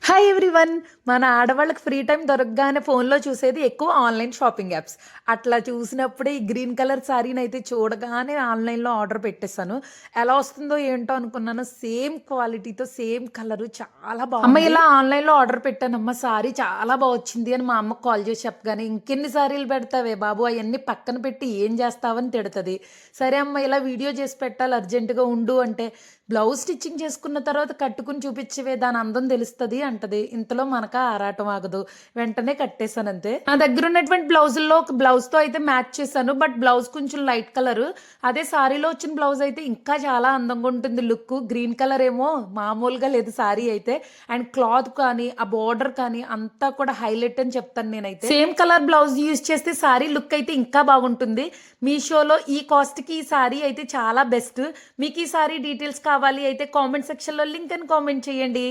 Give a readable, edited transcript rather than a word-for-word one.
Hi everyone. మన ఆడవాళ్ళకి free time దొరకగానే ఫోన్లో చూసేది ఎక్కువ ఆన్లైన్ షాపింగ్ యాప్స్. అట్లా చూసినప్పుడే ఈ గ్రీన్ కలర్ శారీని అయితే చూడగానే ఆన్లైన్లో ఆర్డర్ పెట్టేశాను. ఎలా వస్తుందో ఏంటో అనుకున్నాను. సేమ్ క్వాలిటీతో సేమ్ కలరు చాలా బాగుంది. అమ్మ ఇలా ఆన్లైన్లో ఆర్డర్ పెట్టానమ్మ, శారీ చాలా బాగా వచ్చింది అని మా అమ్మకు కాల్ చేసి చెప్పగానే, ఇంకెన్ని శారీలు పెడతావే బాబు, అవన్నీ పక్కన పెట్టి ఏం చేస్తావని తిడుతుంది. సరే అమ్మ, ఇలా వీడియో చేసి పెట్టాలి, అర్జెంటుగా ఉండు అంటే, బ్లౌజ్ స్టిచ్చింగ్ చేసుకున్న తర్వాత కట్టుకుని చూపించవే, దాని అందం తెలుస్తుంది అంటది. ఇంతలో మనక ఆరాటం ఆగదు. వెంటనే కట్టేశాను అంతే. నా దగ్గర ఉన్నటువంటి బ్లౌజుల్లో ఒక బ్లౌజ్ తో అయితే మ్యాచ్ చేశాను. బట్ బ్లౌజ్ కొంచెం లైట్ కలర్. అదే సారీలో వచ్చిన బ్లౌజ్ అయితే ఇంకా చాలా అందంగా ఉంటుంది లుక్. గ్రీన్ కలర్ ఏమో మామూలుగా లేదు సారీ అయితే. అండ్ క్లాత్ కానీ ఆ బోర్డర్ కానీ అంతా కూడా హైలైట్ అని చెప్తాను నేనైతే. సేమ్ కలర్ బ్లౌజ్ యూజ్ చేస్తే సారీ లుక్ అయితే ఇంకా బాగుంటుంది. మీషోలో ఈ కాస్ట్ కి ఈ సారీ అయితే చాలా బెస్ట్. మీకు ఈ సారీ డీటెయిల్స్ కావాలి అయితే కామెంట్ సెక్షన్లో లింక్ అని కామెంట్ చేయండి.